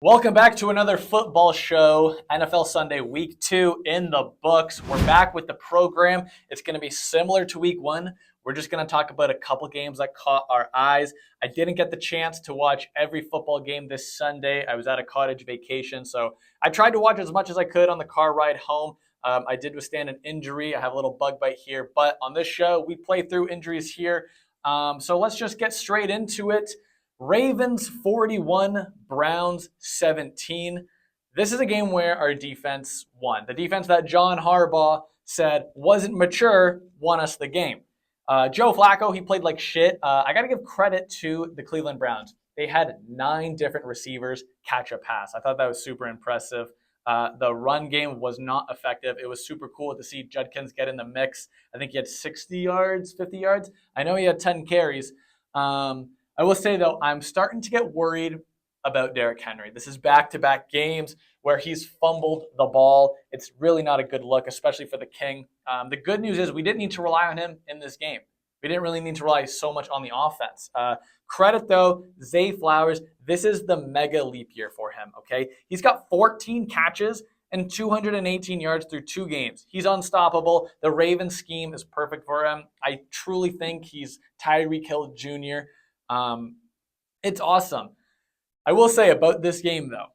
Welcome back to another football show. NFL Sunday, week 2 in the books. We're back with the program. It's going to be similar to week 1. We're just going to talk about a couple games that caught our eyes. I didn't get the chance to watch every football game this Sunday. I was at a cottage vacation, so I tried to watch as much as I could on the car ride home. I did withstand an injury. I have a little bug bite here, but on this show, we play through injuries here. So let's just get straight into it. Ravens 41, Browns 17. This is a game where our defense won. The defense that John Harbaugh said wasn't mature won us the game. Joe Flacco, he played like shit. I got to give credit to the Cleveland Browns. They had 9 different receivers catch a pass. I thought that was super impressive. The run game was not effective. It was super cool to see Judkins get in the mix. I think he had 60 yards, 50 yards. I know he had 10 carries. I will say, though, I'm starting to get worried about Derrick Henry. This is back-to-back games where he's fumbled the ball. It's really not a good look, especially for the King. The good news is we didn't need to rely on him in this game. We didn't really need to rely so much on the offense. Credit, though, Zay Flowers. This is the mega leap year for him, okay? He's got 14 catches and 218 yards through 2 games. He's unstoppable. The Ravens scheme is perfect for him. I truly think he's Tyreek Hill Jr. It's awesome. I will say about this game, though,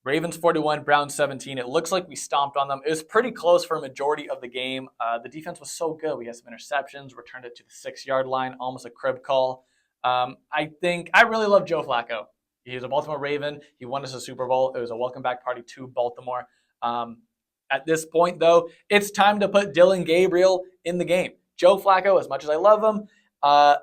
Ravens 41, Browns 17. It looks like we stomped on them. It was pretty close for a majority of the game. The defense was so good. We had some interceptions, returned it to the 6-yard line, almost a crib call. I really love Joe Flacco. He's a Baltimore Raven. He won us a Super Bowl. It was a welcome back party to Baltimore. At this point, though, it's time to put Dylan Gabriel in the game. Joe Flacco, as much as I love him,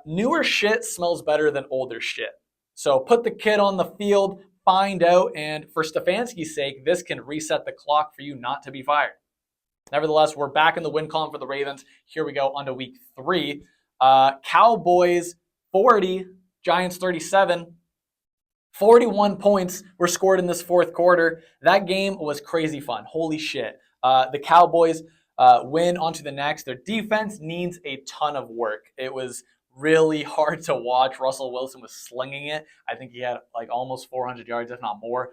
newer shit smells better than older shit. So put the kid on the field, find out, and for Stefanski's sake, this can reset the clock for you not to be fired. Nevertheless, we're back in the win column for the Ravens. Here we go on to week 3. Cowboys 40, Giants 37. 41 points were scored in this fourth quarter. That game was crazy fun. Holy shit. The Cowboys win onto the next. Their defense needs a ton of work. It was really hard to watch. Russell Wilson was slinging it. I think he had like almost 400 yards, if not more.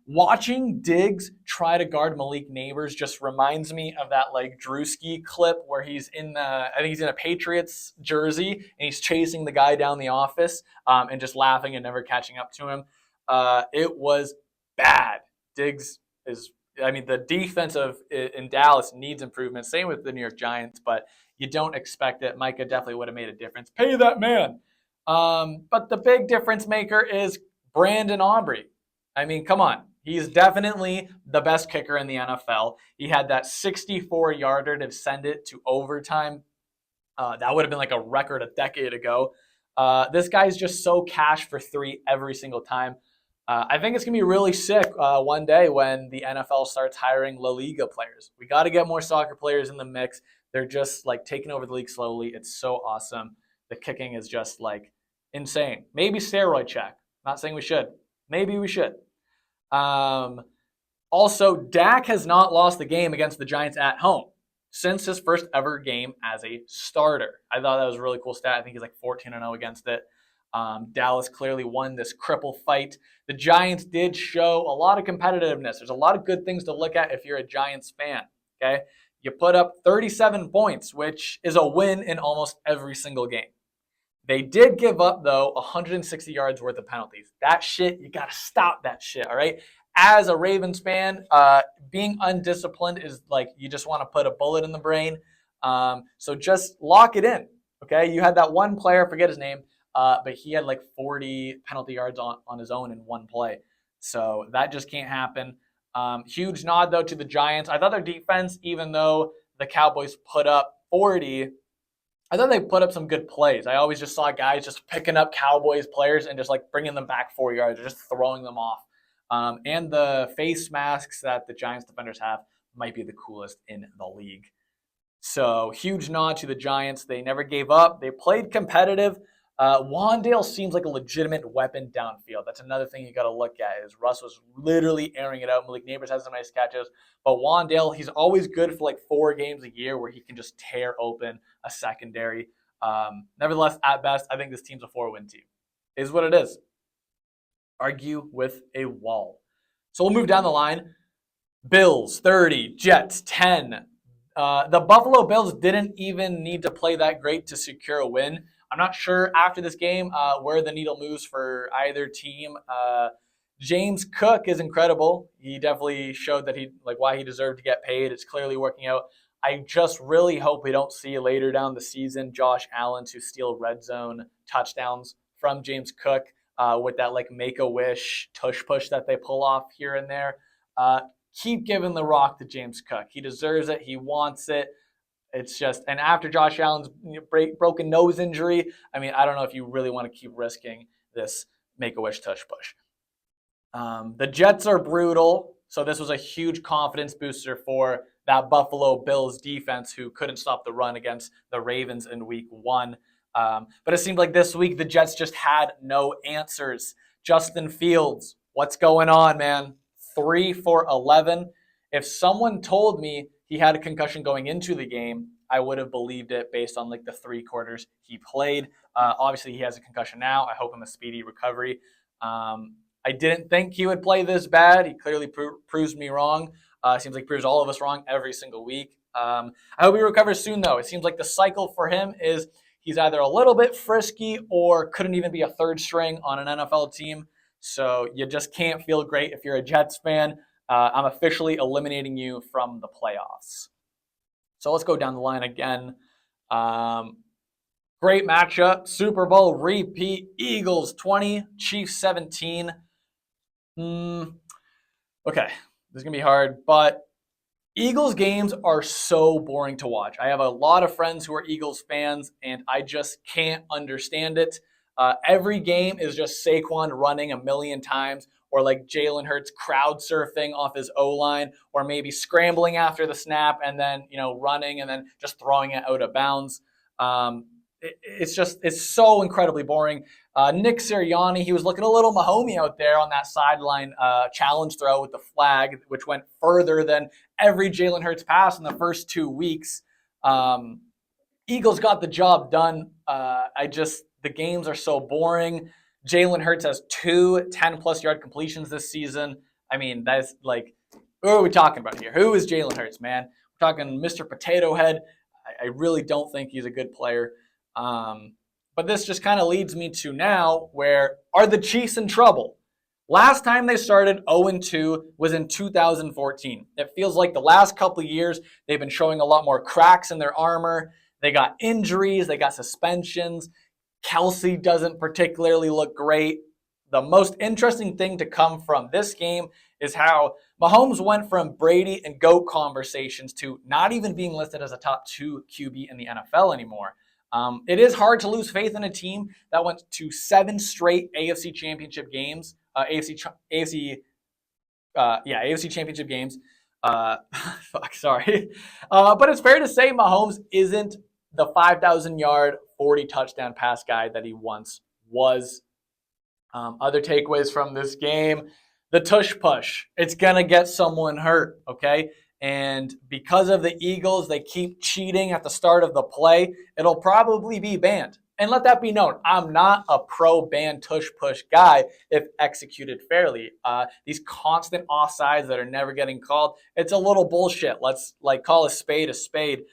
Watching Diggs try to guard Malik Neighbors just reminds me of that like Drewski clip where he's I think he's in a Patriots jersey and he's chasing the guy down the office and just laughing and never catching up to him. It was bad. Diggs the defense in Dallas needs improvement. Same with the New York Giants, but you don't expect it. Micah definitely would have made a difference. Pay that man. But the big difference maker is Brandon Aubrey. I mean, come on. He's definitely the best kicker in the NFL. He had that 64-yarder to send it to overtime. That would have been like a record a decade ago. This guy's just so cash for 3 every single time. I think it's going to be really sick one day when the NFL starts hiring La Liga players. We got to get more soccer players in the mix. They're just like taking over the league slowly. It's so awesome. The kicking is just like insane. Maybe steroid check. Not saying we should. Maybe we should. Also, Dak has not lost the game against the Giants at home since his first ever game as a starter. I thought that was a really cool stat. I think he's like 14-0 against it. Dallas clearly won this cripple fight. The Giants did show a lot of competitiveness. There's a lot of good things to look at if you're a Giants fan. Okay, you put up 37 points, which is a win in almost every single game. They did give up, though, 160 yards worth of penalties. That shit, you got to stop that shit, all right? As a Ravens fan, being undisciplined is like you just want to put a bullet in the brain. So just lock it in, okay? You had that one player, forget his name, but he had like 40 penalty yards on his own in one play. So that just can't happen. Huge nod, though, to the Giants. I thought their defense, even though the Cowboys put up 40, I thought they put up some good plays. I always just saw guys just picking up Cowboys players and just like bringing them back 4 yards or just throwing them off. And the face masks that the Giants defenders have might be the coolest in the league. So huge nod to the Giants. They never gave up. They played competitive. Wandale seems like a legitimate weapon downfield. That's another thing you got to look at is Russ was literally airing it out. Malik Neighbors has some nice catches. But Wandale, he's always good for like 4 games a year where he can just tear open a secondary. Nevertheless, at best, I think this team's a 4-win team. Is what it is. Argue with a wall. So we'll move down the line. Bills 30, Jets 10. The Buffalo Bills didn't even need to play that great to secure a win. I'm not sure after this game where the needle moves for either team. James Cook is incredible. He definitely showed that why he deserved to get paid. It's clearly working out. I just really hope we don't see later down the season Josh Allen to steal red zone touchdowns from James Cook with that Make-A-Wish tush push that they pull off here and there. Keep giving the rock to James Cook. He deserves it. He wants it. It's just, and after Josh Allen's broken nose injury, I don't know if you really want to keep risking this Make-A-Wish tush push. The Jets are brutal, so this was a huge confidence booster for that Buffalo Bills defense who couldn't stop the run against the Ravens in week 1. But it seemed like this week the Jets just had no answers. Justin Fields, what's going on, man? 3 for 11. If someone told me he had a concussion going into the game, I would have believed it based on the 3 quarters he played. Obviously, he has a concussion now. I hope him a speedy recovery. I didn't think he would play this bad. He clearly proves me wrong. Seems like he proves all of us wrong every single week. I hope he recovers soon, though. It seems like the cycle for him is he's either a little bit frisky or couldn't even be a third string on an NFL team. So you just can't feel great if you're a Jets fan. I'm officially eliminating you from the playoffs. So let's go down the line again. Great matchup. Super Bowl repeat. Eagles 20, Chiefs 17. Okay, this is going to be hard, but Eagles games are so boring to watch. I have a lot of friends who are Eagles fans, and I just can't understand it. Every game is just Saquon running a million times, or Jalen Hurts crowd surfing off his O-line, or maybe scrambling after the snap and then running and then just throwing it out of bounds. It's so incredibly boring. Nick Sirianni, he was looking a little Mahomes out there on that sideline challenge throw with the flag, which went further than every Jalen Hurts pass in the first 2 weeks. Eagles got the job done. The games are so boring. Jalen Hurts has 2 10-plus yard completions this season. That's who are we talking about here? Who is Jalen Hurts, man? We're talking Mr. Potato Head. I really don't think he's a good player. But this just kind of leads me to now, where are the Chiefs in trouble? Last time they started 0-2 was in 2014. It feels like the last couple of years they've been showing a lot more cracks in their armor. They got injuries, they got suspensions. Kelsey doesn't particularly look great. The most interesting thing to come from this game is how Mahomes went from Brady and GOAT conversations to not even being listed as a top 2 QB in the NFL anymore. It is hard to lose faith in a team that went to 7 straight AFC championship games, AFC championship games. Sorry. But it's fair to say Mahomes isn't the 5,000-yard, 40-touchdown pass guy that he once was. Other takeaways from this game, the tush push. It's going to get someone hurt, okay? And because of the Eagles, they keep cheating at the start of the play. It'll probably be banned. And let that be known, I'm not a pro-ban tush push guy if executed fairly. These constant offsides that are never getting called, it's a little bullshit. Let's call a spade a spade.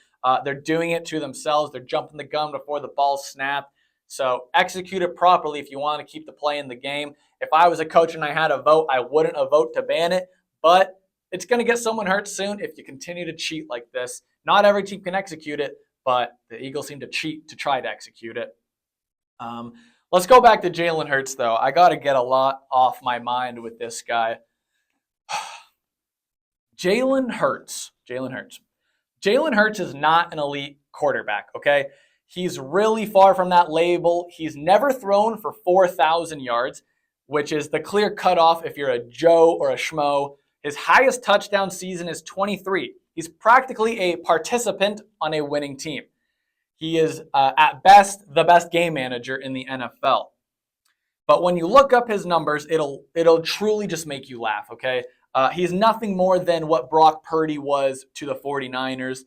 They're doing it to themselves. They're jumping the gun before the ball snapped. So execute it properly if you want to keep the play in the game. If I was a coach and I had a vote, I wouldn't vote to ban it. But it's going to get someone hurt soon if you continue to cheat like this. Not every team can execute it, but the Eagles seem to cheat to try to execute it. Let's go back to Jalen Hurts, though. I got to get a lot off my mind with this guy. Jalen Hurts is not an elite quarterback, okay? He's really far from that label. He's never thrown for 4,000 yards, which is the clear cutoff if you're a Joe or a Schmo. His highest touchdown season is 23. He's practically a participant on a winning team. He is, at best, the best game manager in the NFL. But when you look up his numbers, it'll truly just make you laugh, okay? He's nothing more than what Brock Purdy was to the 49ers.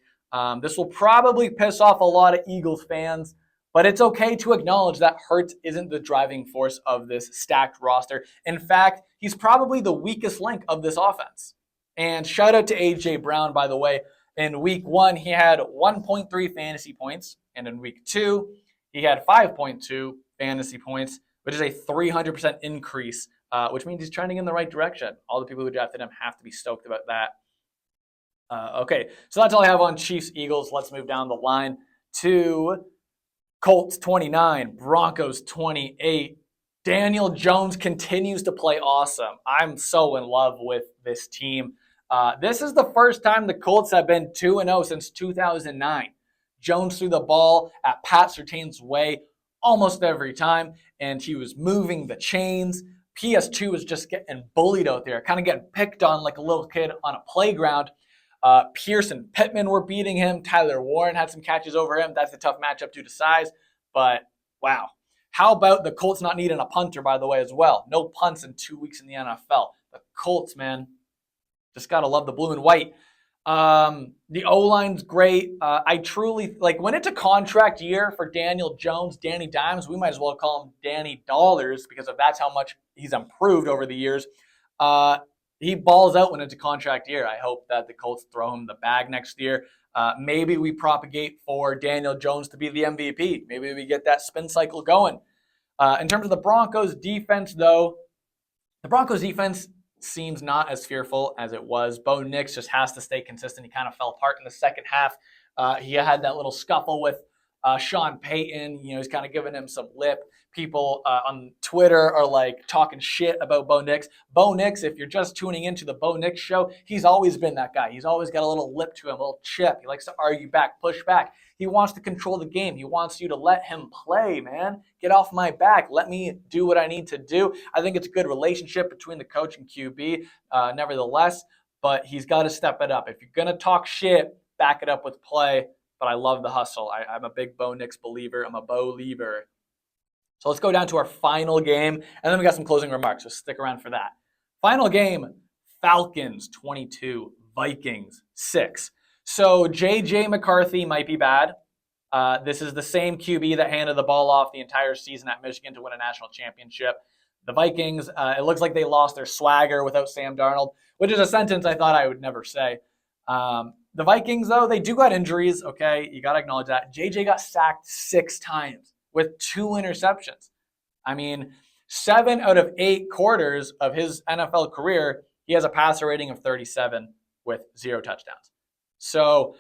This will probably piss off a lot of Eagles fans, But it's okay to acknowledge that Hurts isn't the driving force of this stacked roster. In fact, he's probably the weakest link of this offense. And shout out to A.J. Brown, by the way. In week 1, he had 1.3 fantasy points. And in week 2, he had 5.2 fantasy points, which is a 300% increase, which means he's trending in the right direction. All the people who drafted him have to be stoked about that. Okay, so that's all I have on Chiefs Eagles. Let's move down the line to Colts 29, Broncos 28. Daniel Jones continues to play awesome. I'm so in love with this team. This is the first time the Colts have been 2-0 since 2009. Jones threw the ball at Pat Surtain's way almost every time, and he was moving the chains. PS2 was just getting bullied out there, kind of getting picked on like a little kid on a playground. Pierce and Pittman were beating him. Tyler Warren had some catches over him. That's a tough matchup due to size. But, wow. How about the Colts not needing a punter, by the way, as well? No punts in 2 weeks in the NFL. The Colts, man, just got to love the blue and white. The O-line's great. I truly, like, when it's a contract year for Daniel Jones, Danny Dimes, we might as well call him Danny Dollars because that's how much he's improved over the years. He balls out when it's a contract year. I hope that the Colts throw him the bag next year. Maybe we propagate for Daniel Jones to be the MVP. Maybe we get that spin cycle going. In terms of the Broncos defense, though, the Broncos defense seems not as fearful as it was. Bo Nix just has to stay consistent. He kind of fell apart in the second half. He had that little scuffle with Sean Payton. You know, he's kind of giving him some lip. People on Twitter are like talking shit about Bo Nix. Bo Nix, if you're just tuning into the Bo Nix show, he's always been that guy. He's always got a little lip to him, a little chip. He likes to argue back, push back. He wants to control the game. He wants you to let him play, man. Get off my back. Let me do what I need to do. I think it's a good relationship between the coach and QB, nevertheless, but he's got to step it up. If you're going to talk shit, back it up with play, but I love the hustle. I'm a big Bo Nix believer. I'm a Bo-liever. So let's go down to our final game, and then we got some closing remarks, so stick around for that. Final game, Falcons 22, Vikings 6. So J.J. McCarthy might be bad. This is the same QB that handed the ball off the entire season at Michigan to win a national championship. The Vikings, it looks like they lost their swagger without Sam Darnold, which is a sentence I thought I would never say. The Vikings, though, they do got injuries, okay? You got to acknowledge that. J.J. got sacked 6 times. With 2 interceptions. I mean, 7 out of 8 quarters of his NFL career, he has a passer rating of 37 with 0 touchdowns. So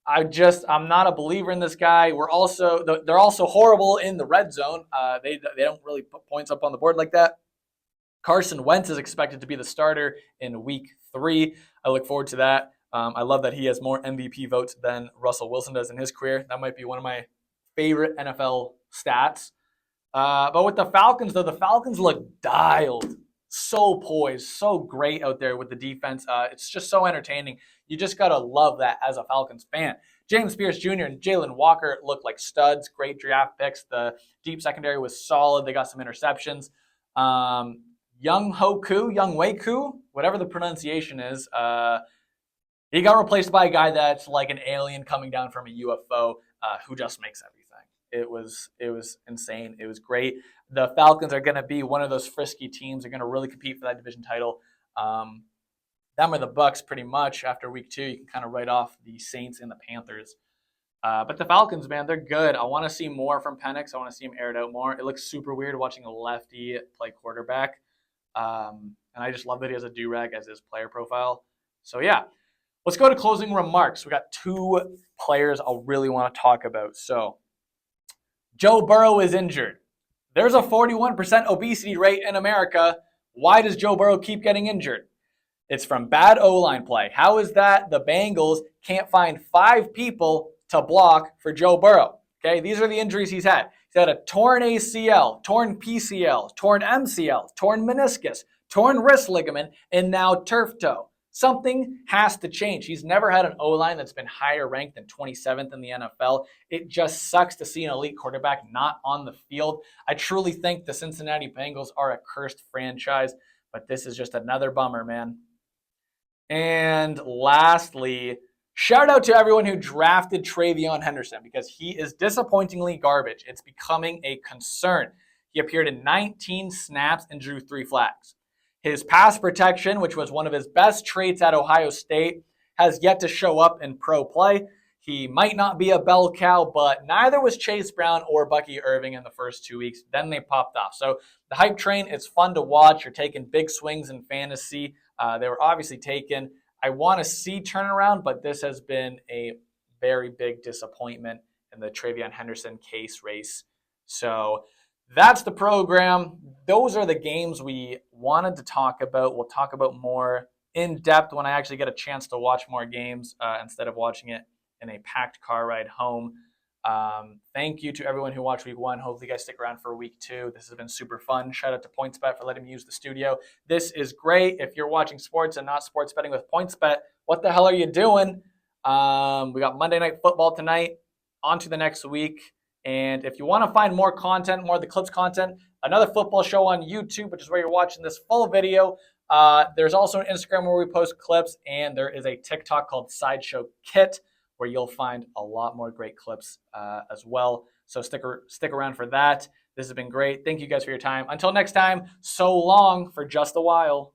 I'm not a believer in this guy. They're also horrible in the red zone. They don't really put points up on the board like that. Carson Wentz is expected to be the starter in week 3. I look forward to that. I love that he has more MVP votes than Russell Wilson does in his career. That might be one of my favorite NFL stats. But with the Falcons, though, the Falcons look dialed. So poised, so great out there with the defense. It's just so entertaining. You just got to love that as a Falcons fan. James Pierce Jr. and Jalen Walker look like studs. Great draft picks. The deep secondary was solid. They got some interceptions. Young Wei Koo, whatever the pronunciation is, he got replaced by a guy that's like an alien coming down from a UFO who just makes everything. It was insane. It was great. The Falcons are going to be one of those frisky teams. They're going to really compete for that division title. Them or the Bucks pretty much after week 2. You can kind of write off the Saints and the Panthers. But the Falcons, man, they're good. I want to see more from Penix. I want to see him air it out more. It looks super weird watching a lefty play quarterback. And I just love that he has a do-rag as his player profile. So, yeah. Let's go to closing remarks. We got 2 players I really want to talk about. So, Joe Burrow is injured. There's a 41% obesity rate in America. Why does Joe Burrow keep getting injured? It's from bad O-line play. How is that the Bengals can't find 5 people to block for Joe Burrow? Okay, these are the injuries he's had. He's had a torn ACL, torn PCL, torn MCL, torn meniscus, torn wrist ligament, and now turf toe. Something has to change. He's never had an O-line that's been higher ranked than 27th in the NFL. It just sucks to see an elite quarterback not on the field. I truly think the Cincinnati Bengals are a cursed franchise, but this is just another bummer, man. And lastly, Shout out to everyone who drafted Travion Henderson because he is disappointingly garbage. It's becoming a concern. He appeared in 19 snaps and drew 3 flags. His pass protection, which was one of his best traits at Ohio State, has yet to show up in pro play. He might not be a bell cow, but neither was Chase Brown or Bucky Irving in the first 2 weeks. Then they popped off. So the hype train, it's fun to watch. You're taking big swings in fantasy. They were obviously taken. I want to see turnaround, but this has been a very big disappointment in the Travion Henderson case race. So that's the program. Those are the games we wanted to talk about. We'll talk about more in depth when I actually get a chance to watch more games instead of watching it in a packed car ride home. Thank you to everyone who watched week 1. Hopefully you guys stick around for week 2. This has been super fun. Shout out to PointsBet for letting me use the studio. This is great. If you're watching sports and not sports betting with PointsBet, what the hell are you doing? We got Monday Night Football tonight. On to the next week. And if you want to find more content, more of the clips content, Another Football Show on YouTube, which is where you're watching this full video. There's also an Instagram where we post clips, and there is a TikTok called Sideshow Kit, where you'll find a lot more great clips as well. So stick around for that. This has been great. Thank you guys for your time. Until next time, so long for just a while.